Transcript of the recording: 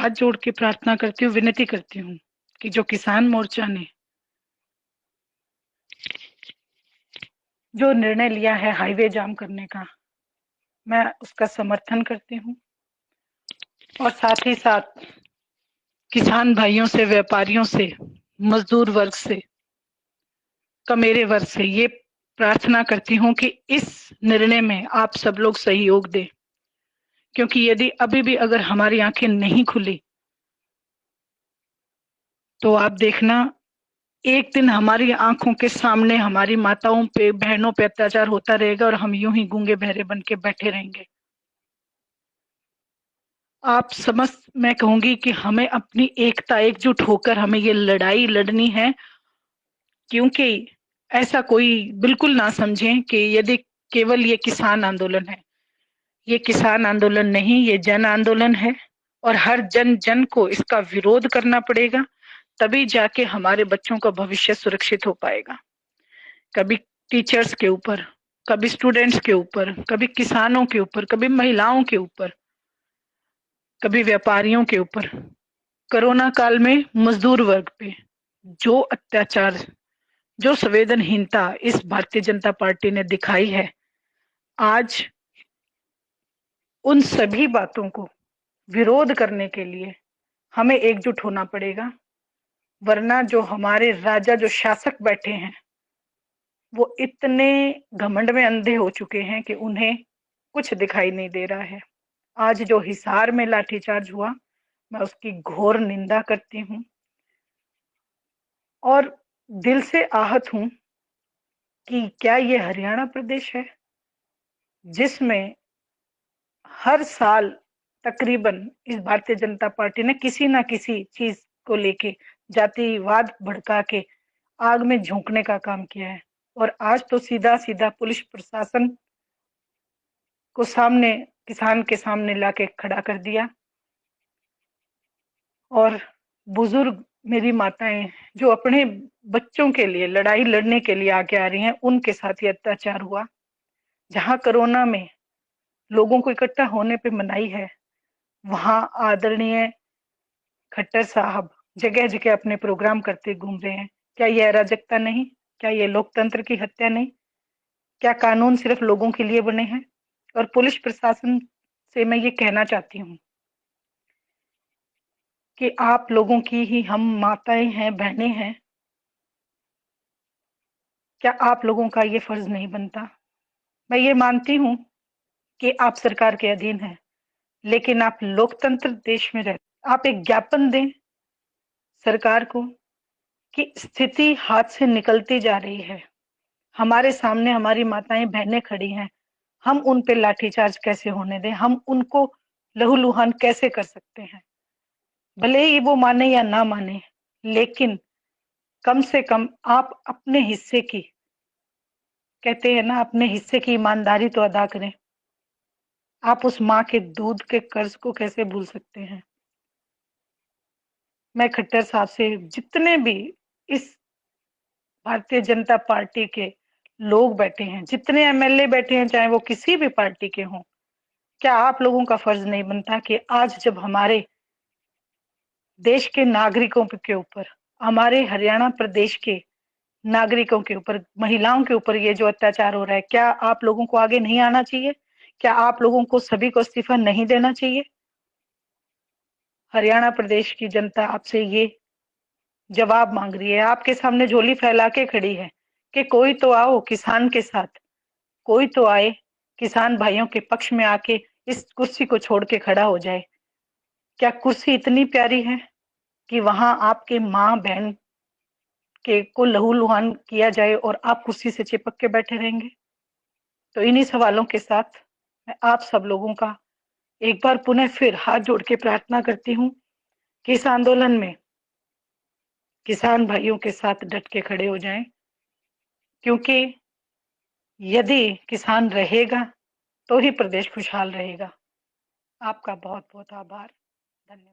हाथ जोड़ के प्रार्थना करती हूँ, विनती करती हूँ कि जो किसान मोर्चा ने जो निर्णय लिया है हाईवे जाम करने का, मैं उसका समर्थन करती हूँ। और साथ ही साथ किसान भाइयों से, व्यापारियों से, मजदूर वर्ग से, कमेरे वर्ग से ये प्रार्थना करती हूँ कि इस निर्णय में आप सब लोग सहयोग दें, क्योंकि यदि अभी भी अगर हमारी आंखें नहीं खुली तो आप देखना, एक दिन हमारी आंखों के सामने हमारी माताओं पे, बहनों पे अत्याचार होता रहेगा और हम यूं ही गूंगे बहरे बन के बैठे रहेंगे। आप समझ, मैं कहूंगी कि हमें अपनी एकता, एकजुट होकर हमें ये लड़ाई लड़नी है, क्योंकि ऐसा कोई बिल्कुल ना समझें कि यदि केवल ये किसान आंदोलन है। ये किसान आंदोलन नहीं, ये जन आंदोलन है और हर जन जन को इसका विरोध करना पड़ेगा, तभी जाके हमारे बच्चों का भविष्य सुरक्षित हो पाएगा। कभी टीचर्स के ऊपर, कभी स्टूडेंट्स के ऊपर, कभी किसानों के ऊपर, कभी महिलाओं के ऊपर, कभी व्यापारियों के ऊपर। कोरोना काल में मजदूर वर्ग पे जो अत्याचार, जो संवेदनहीनता इस भारतीय जनता पार्टी ने दिखाई है, आज उन सभी बातों को विरोध करने के लिए हमें एकजुट होना पड़ेगा, वरना जो हमारे राजा, जो शासक बैठे हैं, वो इतने घमंड में अंधे हो चुके हैं कि उन्हें कुछ दिखाई नहीं दे रहा है। आज जो हिसार में लाठीचार्ज हुआ, मैं उसकी घोर निंदा करती हूँ और दिल से आहत हूँ कि क्या ये हरियाणा प्रदेश है जिसमें हर साल तकरीबन इस भारतीय जनता पार्टी ने किसी ना किसी चीज को लेके जातिवाद भड़का के आग में झोंकने का काम किया है। और आज तो सीधा सीधा पुलिस प्रशासन को सामने, किसान के सामने लाके खड़ा कर दिया। और बुजुर्ग मेरी माताएं जो अपने बच्चों के लिए लड़ाई लड़ने के लिए आगे आ रही हैं, उनके साथ ये अत्याचार हुआ। जहां कोरोना में लोगों को इकट्ठा होने पे मनाही है, वहां आदरणीय खट्टर साहब जगह जगह अपने प्रोग्राम करते घूम रहे हैं। क्या ये अराजकता नहीं? क्या ये लोकतंत्र की हत्या नहीं? क्या कानून सिर्फ लोगों के लिए बने हैं? और पुलिस प्रशासन से मैं ये कहना चाहती हूँ कि आप लोगों की ही हम माताएं हैं, बहनें हैं, क्या आप लोगों का ये फर्ज नहीं बनता? मैं ये मानती हूँ कि आप सरकार के अधीन हैं, लेकिन आप लोकतंत्र देश में रहते, आप एक ज्ञापन दें सरकार को कि स्थिति हाथ से निकलती जा रही है, हमारे सामने हमारी माताएं बहनें खड़ी हैं, हम उन पे लाठीचार्ज कैसे होने दें, हम उनको लहूलुहान कैसे कर सकते हैं? भले ही वो माने या ना माने, लेकिन कम से कम आप अपने हिस्से की, कहते हैं ना, अपने हिस्से की ईमानदारी तो अदा करें। आप उस माँ के दूध के कर्ज को कैसे भूल सकते हैं? मैं खट्टर साहब से, जितने भी इस भारतीय जनता पार्टी के लोग बैठे हैं, जितने एमएलए बैठे हैं, चाहे वो किसी भी पार्टी के हों, क्या आप लोगों का फर्ज नहीं बनता कि आज जब हमारे देश के नागरिकों के ऊपर, हमारे हरियाणा प्रदेश के नागरिकों के ऊपर, महिलाओं के ऊपर ये जो अत्याचार हो रहा है, क्या आप लोगों को आगे नहीं आना चाहिए? क्या आप लोगों को सभी को इस्तीफा नहीं देना चाहिए? हरियाणा प्रदेश की जनता आपसे ये जवाब मांग रही है, आपके सामने झोली फैला के खड़ी है कि कोई तो आओ किसान के साथ, कोई तो आए किसान भाइयों के पक्ष में आके इस कुर्सी को छोड़ के खड़ा हो जाए। क्या कुर्सी इतनी प्यारी है कि वहां आपके माँ बहन के को लहूलुहान किया जाए और आप कुर्सी से चिपक के बैठे रहेंगे? तो इन्हीं सवालों के साथ मैं आप सब लोगों का एक बार पुनः फिर हाथ जोड़ के प्रार्थना करती हूँ कि इस आंदोलन में किसान भाइयों के साथ डट के खड़े हो जाएं, क्योंकि यदि किसान रहेगा तो ही प्रदेश खुशहाल रहेगा। आपका बहुत बहुत आभार, धन्यवाद।